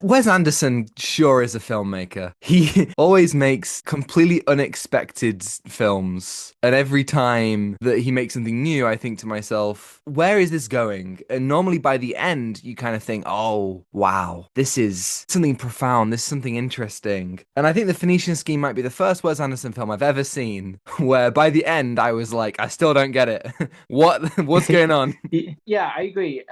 Wes Anderson sure is a filmmaker. He always makes completely unexpected films. And every time that he makes something new, I think to myself, where is this going? And normally by the end, you kind of think, oh, wow, this is something profound. This is something interesting. And I think The Phoenician Scheme might be the first Wes Anderson film I've ever seen where by the end, I was like, I still don't get it. What's going on? Yeah, I agree.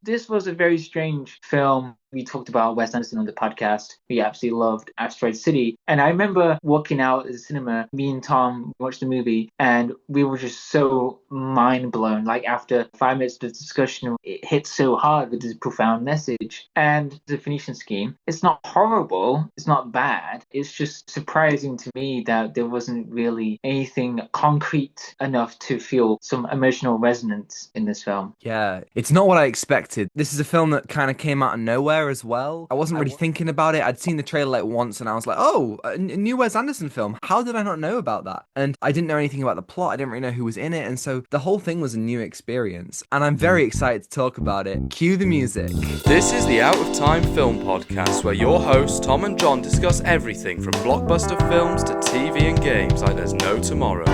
This was a very strange film. We talked about Wes Anderson on the podcast. We absolutely loved Asteroid City. And I remember walking out of the cinema, me and Tom watched the movie, and we were just so mind blown. Like after 5 minutes of discussion, it hit so hard with this profound message. And the Phoenician Scheme, it's not horrible, it's not bad. It's just surprising to me that there wasn't really anything concrete enough to feel some emotional resonance in this film. Yeah, it's not what I expected. This is a film that kind of came out of nowhere as well. I wasn't I really thinking about it. I'd seen the trailer like once and I was like, oh, a new Wes Anderson film. How did I not know about that? And I didn't know anything about the plot. I didn't really know who was in it. And so the whole thing was a new experience. And I'm very excited to talk about it. Cue the music. This is the Out of Time Film Podcast, where your hosts Tom and John discuss everything from blockbuster films to TV and games like there's no tomorrow.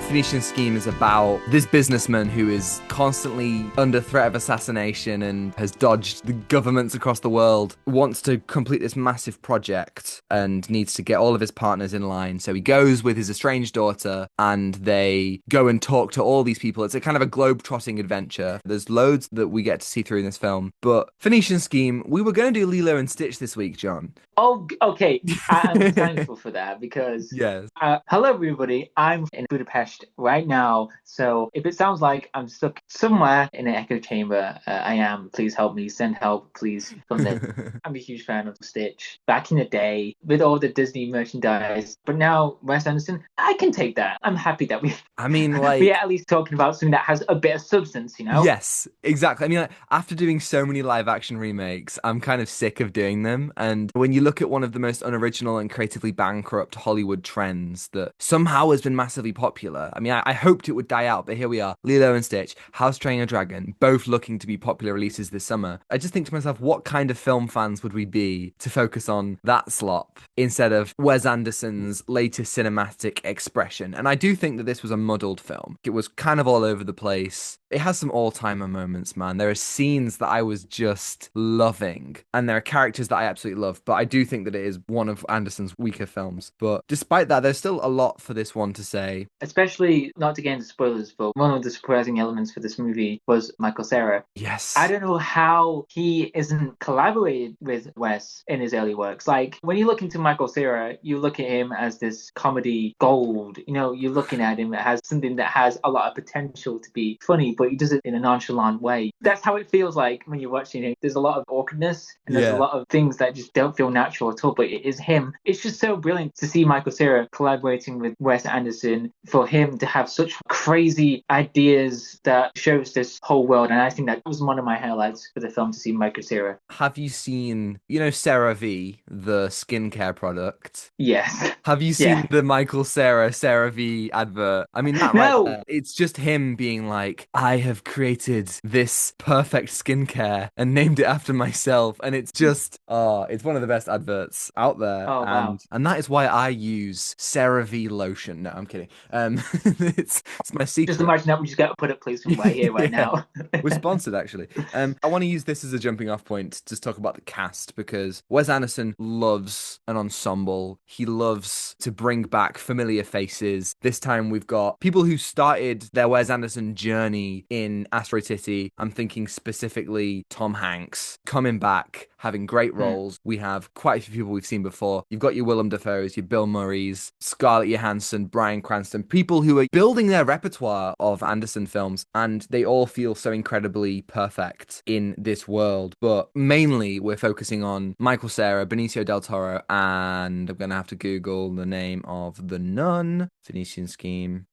Phoenician Scheme is about this businessman who is constantly under threat of assassination and has dodged the governments across the world, wants to complete this massive project and needs to get all of his partners in line. So he goes with his estranged daughter and they go and talk to all these people. It's a kind of a globe-trotting adventure. There's loads that we get to see through in this film. But Phoenician Scheme, we were going to do Lilo and Stitch this week, John. Oh, okay. I'm thankful for that because, Yes. hello, everybody. I'm in Budapest right now. So if it sounds like I'm stuck somewhere in an echo chamber, I am. Please help me. Send help, please, from the. I'm a huge fan of Stitch back in the day with all the Disney merchandise. But now, Wes Anderson, I can take that. I'm happy that I mean, we're like, at least talking about something that has a bit of substance, you know? yes, exactly. I mean, like, after doing so many live action remakes, I'm kind of sick of doing them. And when you look at one of the most unoriginal and creatively bankrupt Hollywood trends that somehow has been massively popular, I mean, I hoped it would die out, but here we are. Lilo and Stitch, How to Train Your Dragon, both looking to be popular releases this summer. I just think to myself, what kind of film fans would we be to focus on that slop instead of Wes Anderson's latest cinematic expression? And I do think that this was a muddled film. It was kind of all over the place. It has some all-timer moments, man. There are scenes that I was just loving, and there are characters that I absolutely love, but I do think that it is one of Anderson's weaker films. But despite that, there's still a lot for this one to say. Especially, not to get into spoilers, but one of the surprising elements for this movie was Michael Cera. I Yes. don't know how he isn't collaborated with Wes in his early works. Like, when you look into Michael Cera, you look at him as this comedy gold. You know, you're looking at him as something that has a lot of potential to be funny, but he does it in a nonchalant way. That's how it feels like when you're watching it. There's a lot of awkwardness and there's a Yeah. lot of things that just don't feel natural at all, but it is him. It's just so brilliant to see Michael Cera collaborating with Wes Anderson, for him to have such crazy ideas that shows this whole world. And I think that was one of my highlights for the film, to see Michael Cera. Have you seen, CeraVe, the skincare product? Yes. Have you Yeah. seen the Michael Cera CeraVe advert? I mean, that right No. there. It's just him being like, I have created this perfect skincare and named it after myself. And it's just, it's one of the best adverts out there. Oh, wow. And that is why I use CeraVe lotion. No, I'm kidding. It's my Just secret. imagine that we just get a product placement right here, right Yeah. now. We're sponsored, actually. I want to use this as a jumping off point to just talk about the cast because Wes Anderson loves an ensemble. He loves to bring back familiar faces. This time we've got people who started their Wes Anderson journey in Asteroid City. I'm thinking specifically Tom Hanks coming back, having great Hmm. roles. We have quite a few people we've seen before. You've got your Willem Dafoes, your Bill Murrays, Scarlett Johansson, Bryan Cranston, people who are building their repertoire of Anderson films, and they all feel so incredibly perfect in this world. But mainly, we're focusing on Michael Cera, Benicio del Toro, and I'm gonna have to Google the name of the nun. Phoenician Scheme.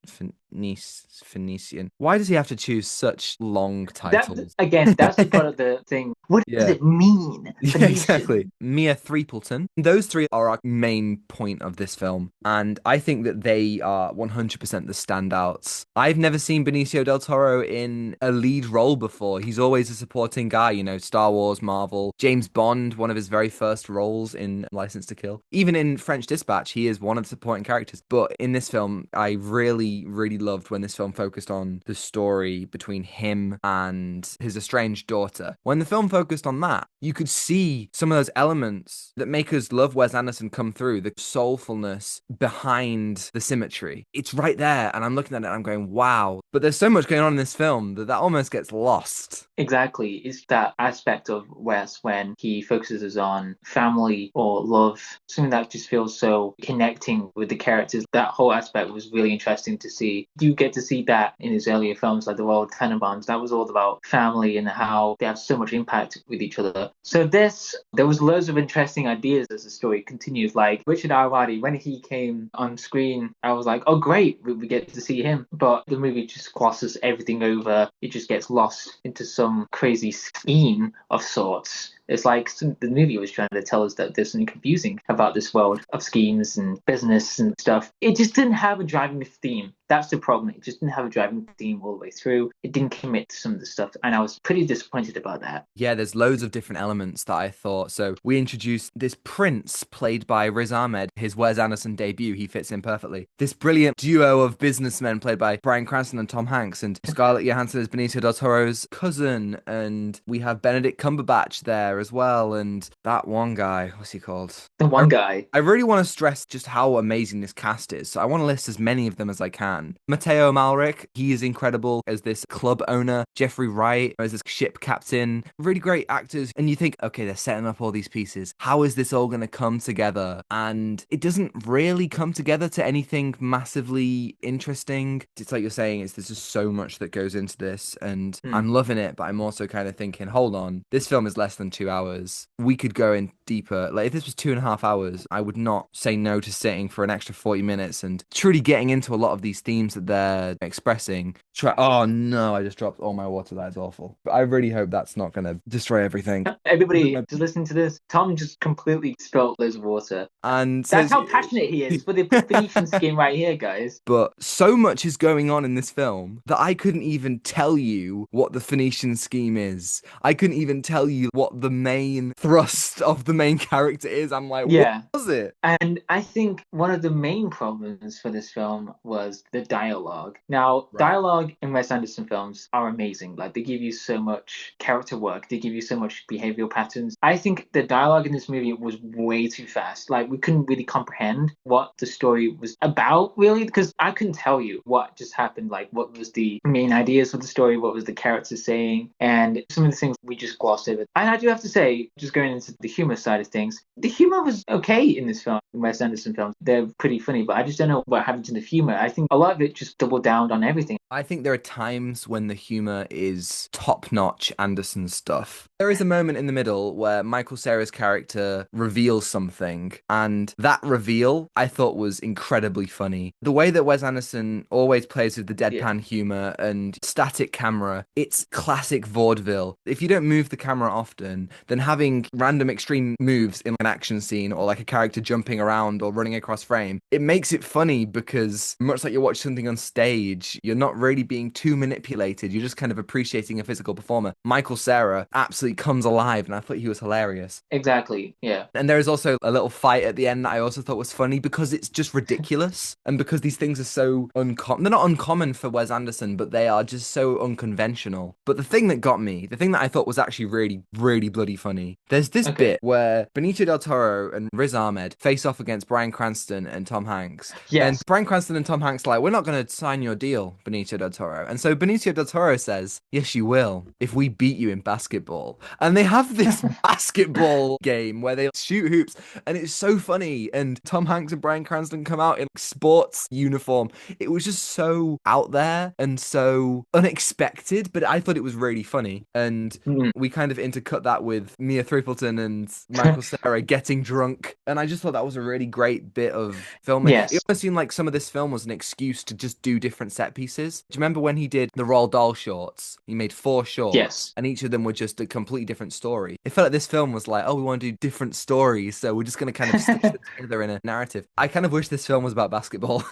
Phoenician. Why does he have to choose such long titles? That's the part of the thing. What does Yeah. it mean? Yeah, exactly. Phoenician. Mia Threapleton. Those three are our main point of this film. And I think that they are 100% the standouts. I've never seen Benicio del Toro in a lead role before. He's always a supporting guy, Star Wars, Marvel, James Bond, one of his very first roles in License to Kill. Even in French Dispatch, he is one of the supporting characters. But in this film, I really, really loved when this film focused on the story between him and his estranged daughter. When the film focused on that, you could see some of those elements that make us love Wes Anderson come through, the soulfulness behind the symmetry. It's right there, and I'm looking at it and I'm going, wow. But there's so much going on in this film that almost gets lost. Exactly. It's that aspect of Wes when he focuses on family or love, something that just feels so connecting with the characters. That whole aspect was really interesting to see. You get to see that in his earlier films like The Royal Tenenbaums. That was all about family and how they have so much impact with each other. So there was loads of interesting ideas as the story continues. Like Richard Ayoade, when he came on screen, I was like, oh great, we get to see him. But the movie just glosses everything over. It just gets lost into some crazy scheme of sorts. It's like the movie was trying to tell us that there's something confusing about this world of schemes and business and stuff. It just didn't have a driving theme. That's the problem. It just didn't have a driving theme all the way through. It didn't commit to some of the stuff, and I was pretty disappointed about that. Yeah, there's loads of different elements that I thought. So we introduced this prince played by Riz Ahmed, his Wes Anderson debut. He fits in perfectly. This brilliant duo of businessmen played by Bryan Cranston and Tom Hanks, and Scarlett Johansson is Benicio del Toro's cousin, and we have Benedict Cumberbatch there as well, and that one guy, what's he called? The one guy. I really want to stress just how amazing this cast is. So I want to list as many of them as I can. Mateo Malric, he is incredible as this club owner. Jeffrey Wright as this ship captain. Really great actors. And you think, okay, they're setting up all these pieces. How is this all going to come together? And it doesn't really come together to anything massively interesting. It's like you're saying, there's just so much that goes into this, and I'm loving it, but I'm also kind of thinking, hold on, this film is less than 2 hours. We could go in deeper. Like if this was 2.5 hours, I would not say no to sitting for an extra 40 minutes and truly getting into a lot of these themes that they're expressing. Oh no, I just dropped all my water. That is awful. But I really hope that's not going to destroy everything. Everybody just listen to this. Tom just completely spilled loads of water. And that's how passionate he is for the Phoenician Scheme right here, guys. But so much is going on in this film that I couldn't even tell you what the Phoenician Scheme is. I couldn't even tell you what the main thrust of the main character is. I'm like, what was it? And I think one of the main problems for this film was the dialogue. Now, dialogue in Wes Anderson films are amazing. Like, they give you so much character work. They give you so much behavioral patterns. I think the dialogue in this movie was way too fast. Like, we couldn't really comprehend what the story was about, really, because I couldn't tell you what just happened. Like, what was the main ideas of the story? What was the character saying? And some of the things we just glossed over. And I do have to say, just going into the humor side of things, the humor was okay in this film, in Wes Anderson films. They're pretty funny, but I just don't know what happened to the humor. I think a lot of it just doubled down on everything. I think there are times when the humor is top-notch Anderson stuff. There is a moment in the middle where Michael Cera's character reveals something, and that reveal I thought was incredibly funny. The way that Wes Anderson always plays with the deadpan humor and static camera, it's classic vaudeville. If you don't move the camera often, then having random extreme moves in an action scene or like a character jumping around or running across frame, it makes it funny because much like you watch something on stage, you're not really being too manipulated. You're just kind of appreciating a physical performer. Michael Cera absolutely comes alive, and I thought he was hilarious. Exactly, yeah. And there is also a little fight at the end that I also thought was funny because it's just ridiculous, and because these things are so uncommon. They're not uncommon for Wes Anderson, but they are just so unconventional. But the thing that got me, the thing that I thought was actually really, really bloody funny, there's this bit where Benicio del Toro and Riz Ahmed face off against Bryan Cranston and Tom Hanks. Yes. And Bryan Cranston and Tom Hanks are like, we're not going to sign your deal, Benicio del Toro. And so Benicio del Toro says, yes, you will, if we beat you in basketball. And they have this basketball game where they shoot hoops, and it's so funny. And Tom Hanks and Bryan Cranston come out in sports uniform. It was just so out there and so unexpected, but I thought it was really funny. And we kind of intercut that with Mia Threapleton and Michael Cera getting drunk. And I just thought that was a really great bit of filming. Yes. It almost seemed like some of this film was an excuse to just do different set pieces. Do you remember when he did the Roald Dahl shorts? He made 4 shorts, Yes. and each of them were just a completely different story. It felt like this film was like, oh, we want to do different stories, so we're just going to kind of stitch them together in a narrative. I kind of wish this film was about basketball.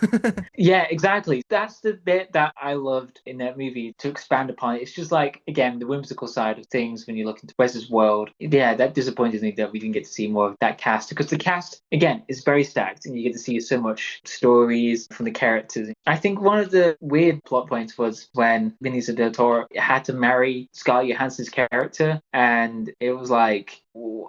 Yeah, exactly. That's the bit that I loved in that movie, to expand upon it. It's just like, again, the whimsical side of things when you look into Wes's world. Yeah, that disappointed me that we didn't get to see more of that cast, because the cast, again, is very stacked and you get to see so much stories from the characters. I think one of the weird plot points was when Benicio del Toro had to marry Scarlett Johansson's character, and it was like,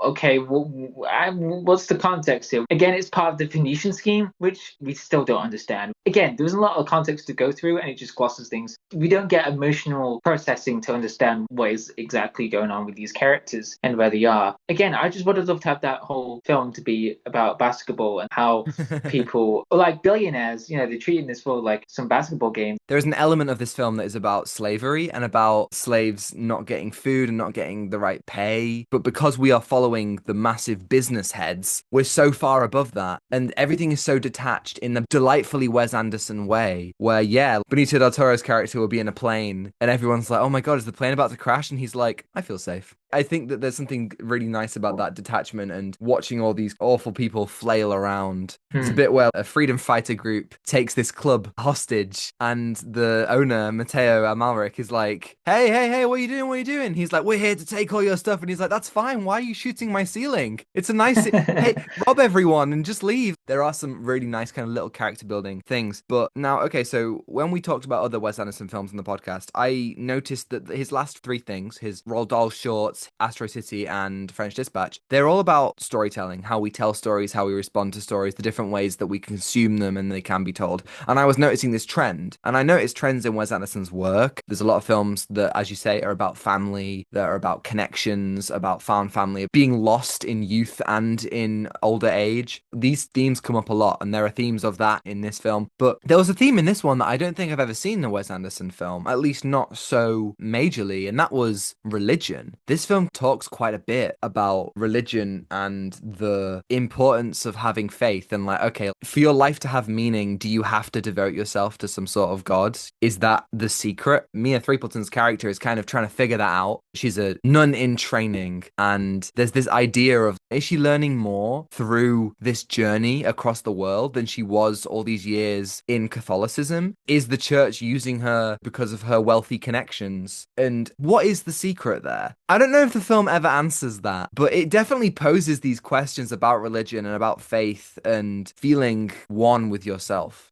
okay, what's the context here? Again, it's part of the Phoenician scheme, which we still don't understand. Again, there's a lot of context to go through, and it just glosses things. We don't get emotional processing to understand what is exactly going on with these characters and where they are. Again, I just would have loved to have that whole film to be about basketball and how people, like billionaires, they're treating this for like some basketball game. There's an element of this film that is about slavery and about slaves not getting food and not getting the right pay. But because we are following the massive business heads, we're so far above that. And everything is so detached in the delightfully Wes Anderson way, where, Benicio del Toro's character will be in a plane and everyone's like, oh my God, is the plane about to crash? And he's like, I feel safe. I think that there's something really nice about that detachment and watching all these awful people flail around. There's a bit where a freedom fighter group takes this club hostage, and the owner, Mateo Amalric, is like, hey, what are you doing? What are you doing? He's like, we're here to take all your stuff. And he's like, that's fine. Why are you shooting my ceiling? It's a nice, hey, rob everyone and just leave. There are some really nice kind of little character building things. But now, okay, so when we talked about other Wes Anderson films in the podcast, I noticed that his last 3 things, his Roald Dahl shorts, Asteroid City, and French Dispatch, they're all about storytelling, how we tell stories, how we respond to stories, the different ways that we consume them and they can be told. And I was noticing this trend, and I noticed trends in Wes Anderson's work. There's a lot of films that, as you say, are about family, that are about connections, about found family, being lost in youth and in older age. These themes come up a lot, and there are themes of that in this film. But there was a theme in this one that I don't think I've ever seen in a Wes Anderson film, at least not so majorly, and that was religion. This film talks quite a bit about religion and the importance of having faith, and like, okay, for your life to have meaning, do you have to devote yourself to some sort of god? Is that the secret? Mia Threapleton's character is kind of trying to figure that out. She's a nun in training, and there's this idea of, is she learning more through this journey across the world than she was all these years in Catholicism? Is the church using her because of her wealthy connections? And what is the secret there? I don't know if the film ever answers that, but it definitely poses these questions about religion and about faith and feeling one with yourself.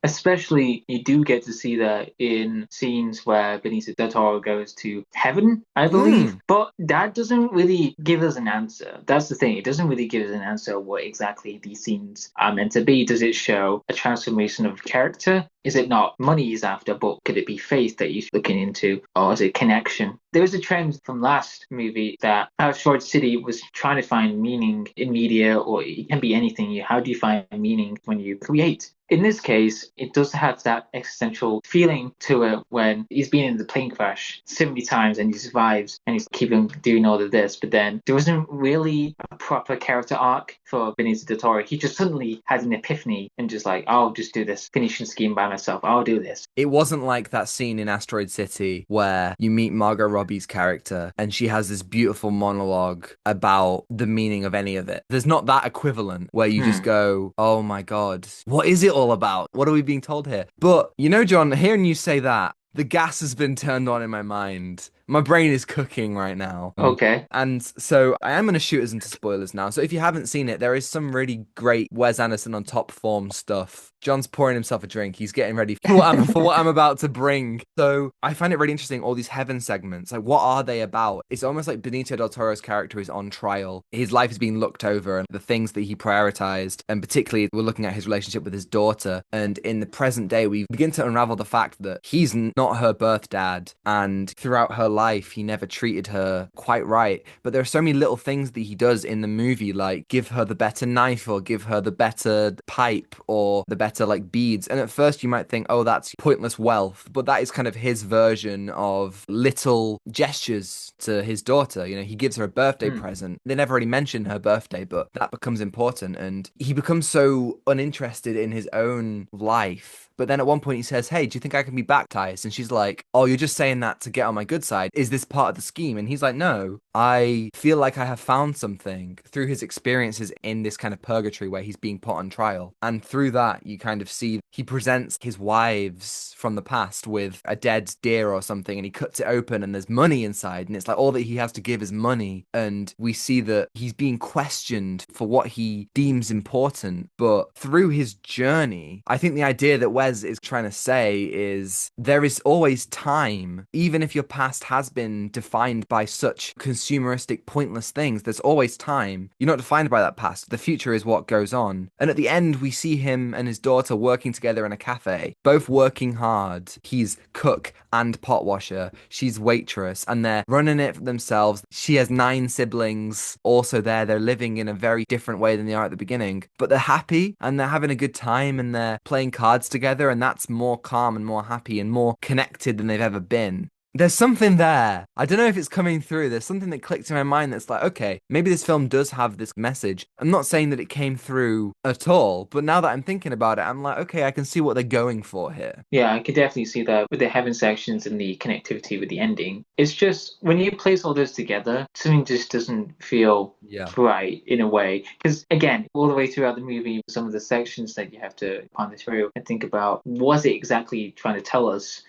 Especially, you do get to see that in scenes where Benicio del Toro goes to heaven, I believe. But that doesn't really give us an answer. That's the thing. It doesn't really give us an answer what exactly these scenes are meant to be. Does it show a transformation of character? Is it not money he's after, but could it be faith that he's looking into? Or is it connection? There was a trend from last movie that Asteroid City was trying to find meaning in media, or it can be anything. How do you find meaning when you create? In this case, it does have that existential feeling to it when he's been in the plane crash so many times and he survives and he's keeping doing all of this. But then there wasn't really a proper character arc for Benicio del Toro. He just suddenly had an epiphany and just like, I'll just do this Phoenician scheme by myself. I'll do this. It wasn't like that scene in Asteroid City where you meet Margot Robbie's character and she has this beautiful monologue about the meaning of any of it. There's not that equivalent where you just go, oh my God, what is it all about? What are we being told here? But, John, hearing you say that, the gas has been turned on in my mind. My brain is cooking right now. Okay. And so I am going to shoot us into spoilers now. So if you haven't seen it, there is some really great Wes Anderson on top form stuff. John's pouring himself a drink. He's getting ready for what I'm about to bring. So I find it really interesting, all these heaven segments. Like, what are they about? It's almost like Benicio del Toro's character is on trial. His life is being looked over and the things that he prioritized. And particularly, we're looking at his relationship with his daughter. And in the present day, we begin to unravel the fact that he's not her birth dad. And throughout her life, life, he never treated her quite right. But there are so many little things that he does in the movie, like give her the better knife or give her the better pipe or the better like beads. And at first you might think, oh, that's pointless wealth. But that is kind of his version of little gestures to his daughter. You know, he gives her a birthday present. They never really mention her birthday, but that becomes important. And he becomes so uninterested in his own life. But then at one point he says, hey, do you think I can be baptized? And she's like, oh, you're just saying that to get on my good side. Is this part of the scheme? And he's like, no, I feel like I have found something through his experiences in this kind of purgatory where he's being put on trial. And through that, you kind of see he presents his wives from the past with a dead deer or something, and he cuts it open and there's money inside. And it's like all that he has to give is money. And we see that he's being questioned for what he deems important. But through his journey, I think the idea that Wes is trying to say is there is always time, even if your past has been defined by such consumeristic, pointless things. There's always time. You're not defined by that past. The future is what goes on. And at the end, we see him and his daughter working together in a cafe, both working hard. He's cook and pot washer. She's waitress, and they're running it for themselves. She has 9 siblings also there. They're living in a very different way than they are at the beginning, but they're happy and they're having a good time and they're playing cards together, and that's more calm and more happy and more connected than they've ever been. There's something there. I don't know if it's coming through. There's something that clicked in my mind that's like, okay, maybe this film does have this message. I'm not saying that it came through at all, but now that I'm thinking about it, I'm like, okay, I can see what they're going for here. Yeah, I could definitely see that with the heaven sections and the connectivity with the ending. It's just when you place all those together, something just doesn't feel right in a way. Because again, all the way throughout the movie, some of the sections that you have to ponder through and think about, was it exactly trying to tell us?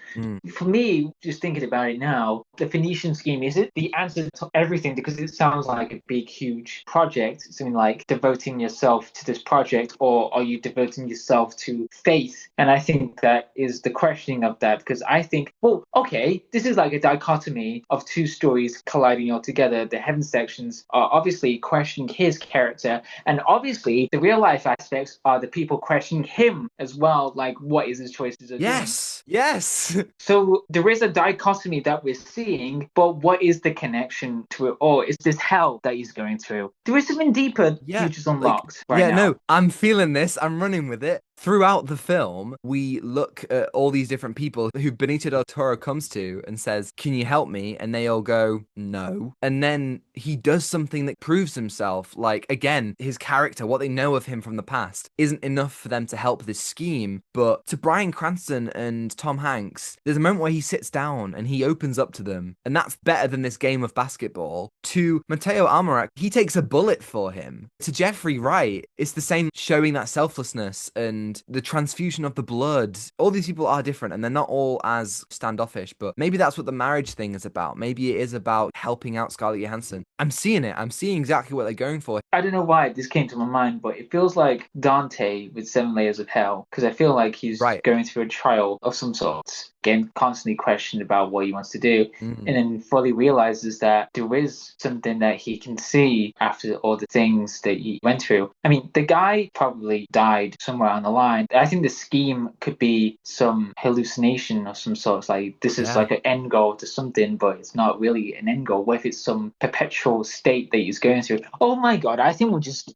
For me, just thinking about it now, the Phoenician Scheme, is it the answer to everything? Because it sounds like a big, huge project, something like devoting yourself to this project, or are you devoting yourself to faith? And I think that is the questioning of that, because I think, well, okay, this is like a dichotomy of 2 stories colliding all together. The heaven sections are obviously questioning his character, and obviously the real life aspects are the people questioning him as well, like what is his choices of doing. Yes. So there is a dichotomy that we're seeing, but what is the connection to it all? Is this hell that he's going through? There is something deeper futures unlocked right now. No, I'm feeling this. I'm running with it. Throughout the film, we look at all these different people who Benicio del Toro comes to and says, can you help me? And they all go, no. And then he does something that proves himself. Like, again, his character, what they know of him from the past, isn't enough for them to help this scheme. But to Bryan Cranston and Tom Hanks, there's a moment where he sits down and he opens up to them. And that's better than this game of basketball. To Mateo Almarac, he takes a bullet for him. To Jeffrey Wright, it's the same, showing that selflessness and the transfusion of the blood. All these people are different and they're not all as standoffish, but maybe that's what the marriage thing is about. Maybe it is about helping out Scarlett Johansson. I'm seeing it. I'm seeing exactly what they're going for. I don't know why this came to my mind, but it feels like Dante with 7 Layers of Hell, because I feel like he's going through a trial of some sort, getting constantly questioned about what he wants to do, and then fully realizes that there is something that he can see after all the things that he went through. I mean, the guy probably died somewhere on the line. I think the scheme could be some hallucination of some sort. Like, this is like an end goal to something, but it's not really an end goal. What if it's some perpetual state that he's going through? Oh my God, I think we'll just...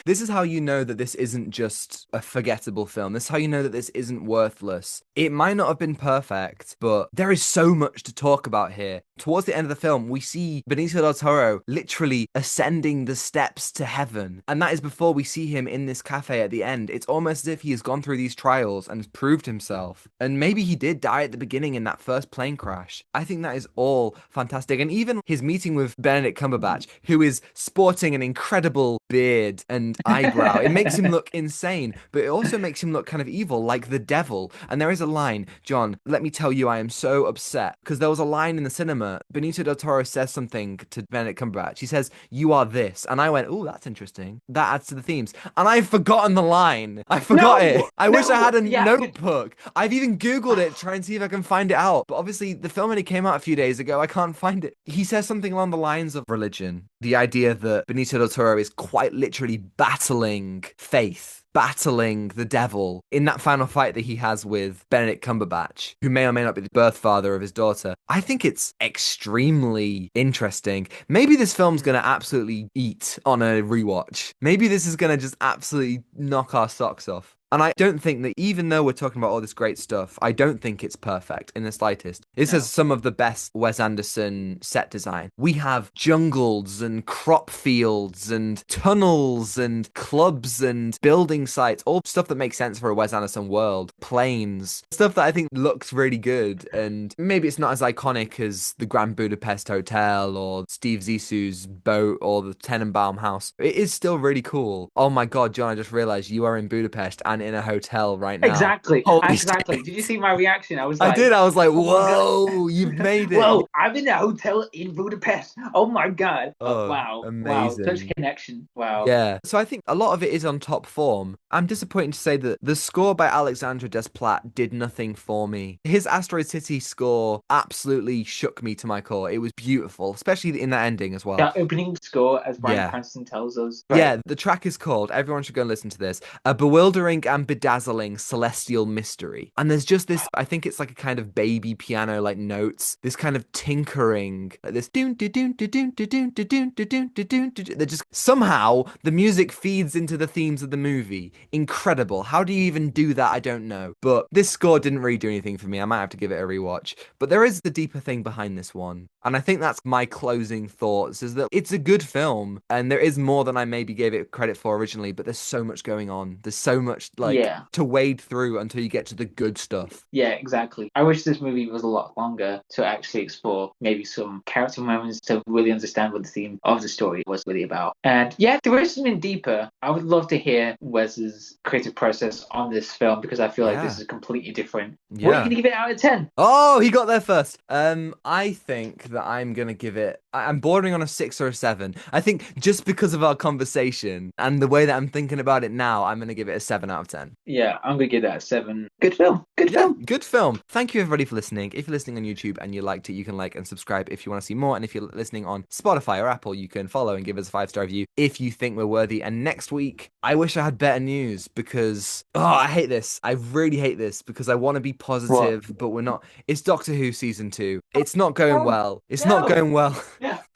This is how you know that this isn't just a forgettable film. This is how you know that this isn't worthless. It might not have been perfect, but there is so much to talk about here. Towards the end of the film, we see Benicio del Toro literally ascending the steps to heaven. And that is before we see him in this cafe at the end. It's almost as if he has gone through these trials and has proved himself. And maybe he did die at the beginning in that first plane crash. I think that is all fantastic. And even his meeting with Benedict Cumberbatch, who is sporting an incredible beard and eyebrow, it makes him look insane, but it also makes him look kind of evil, like the devil. And there is a line, John, let me tell you, I am so upset, because there was a line in the cinema. Benicio del Toro says something to Benedict Cumberbatch. He says, you are this. And I went, oh, that's interesting. That adds to the themes. And I've forgotten the line. I forgot it. I wish I had a notebook. I've even Googled it, trying to see if I can find it out. But obviously, the film only came out a few days ago. I can't find it. He says something along the lines of religion. The idea that Benicio del Toro is quite literally battling faith battling the devil in that final fight that he has with Benedict Cumberbatch, who may or may not be the birth father of his daughter. I think it's extremely interesting. Maybe this film's going to absolutely eat on a rewatch. Maybe this is going to just absolutely knock our socks off. And I don't think that, even though we're talking about all this great stuff, I don't think it's perfect in the slightest. This has some of the best Wes Anderson set design. We have jungles and crop fields and tunnels and clubs and building sites, all stuff that makes sense for a Wes Anderson world. Planes, stuff that I think looks really good. And maybe it's not as iconic as the Grand Budapest Hotel or Steve Zissou's boat or the Tenenbaum house. It is still really cool. Oh my God, John, I just realized you are in Budapest and in a hotel right now. Exactly. Holy exactly. shit. Did you see my reaction? I was like, oh whoa, you've made it. Whoa, I'm in a hotel in Budapest. Oh my God. Oh, wow. amazing. Wow. Such connection. Wow. Yeah. So I think a lot of it is on top form. I'm disappointed to say that the score by Alexandre Desplat did nothing for me. His Asteroid City score absolutely shook me to my core. It was beautiful, especially in that ending as well. That opening score, as Bryan Cranston tells us. Right? Yeah, the track is called, everyone should go and listen to this, A Bewildering and Bedazzling Celestial Mystery. And there's just this, I think it's like a kind of baby piano like notes, this kind of tinkering, like this doon doon doon doon doon doon doon doon doon doon. That just somehow the music feeds into the themes of the movie. Incredible. How do you even do that? I don't know. But this score didn't really do anything for me. I might have to give it a rewatch. But there is the deeper thing behind this one. And I think that's my closing thoughts, is that it's a good film and there is more than I maybe gave it credit for originally, but there's so much going on. There's so much to wade through until you get to the good stuff. Yeah, exactly. I wish this movie was a lot longer to actually explore maybe some character moments to really understand what the theme of the story was really about. And yeah, there is something deeper. I would love to hear Wes's creative process on this film, because I feel like this is completely different. Yeah. What are you going to give it out of 10? Oh, he got there first. I think that I'm going to give it, I'm bordering on a 6 or a 7. I think just because of our conversation and the way that I'm thinking about it now, I'm going to give it a 7 out of 10. Yeah, I'm going to give that a 7. Good film. Good film. Good film. Thank you everybody for listening. If you're listening on YouTube and you liked it, you can like and subscribe if you want to see more. And if you're listening on Spotify or Apple, you can follow and give us a 5-star review if you think we're worthy. And next week, I wish I had better news, because, I hate this. I really hate this, because I want to be positive, but we're not. It's Doctor Who season 2. It's not going well. It's not going well.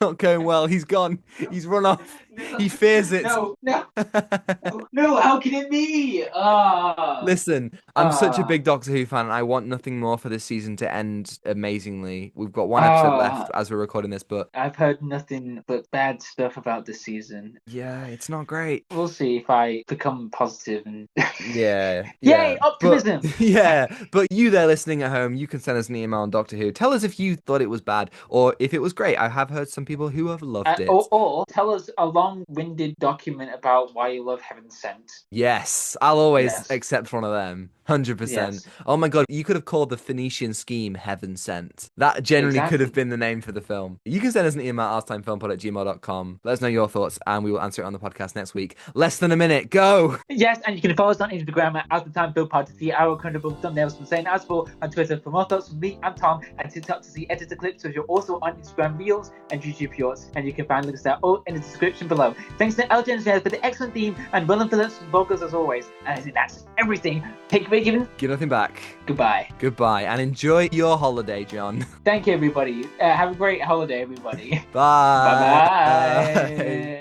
Not going well. He's gone. He's run off. He fears it. No, how can it be? Listen, I'm such a big Doctor Who fan, and I want nothing more for this season to end amazingly. We've got one episode left as we're recording this, but I've heard nothing but bad stuff about this season. Yeah, it's not great. We'll see if I become positive and yeah. Yay, optimism. But you there listening at home, you can send us an email on Doctor Who. Tell us if you thought it was bad or if it was great. I have heard some people who have loved it. Or tell us a long-winded document about why you love Heaven Sent. Yes, I'll always accept one of them. 100%. Yes. Oh my God, you could have called the Phoenician Scheme Heaven Sent. That generally could have been the name for the film. You can send us an email at ourstimefilmpod@gmail.com. Let us know your thoughts and we will answer it on the podcast next week. Less than a minute, go! Yes, and you can follow us on Instagram at OutTheTimeFilmPod to see our incredible thumbnails from Zain Afzal, on Twitter for more thoughts from me and Tom, and TikTok to see editor clips if you're also on Instagram Reels and YouTube Shorts. And you can find links there all in the description below. Thanks to El James for the excellent theme and Ronan Phillips for vocals as always. And I think that's everything. Take away, given. Give nothing back. Goodbye. Goodbye, and enjoy your holiday, John. Thank you, everybody. Have a great holiday, everybody. Bye. Bye-bye.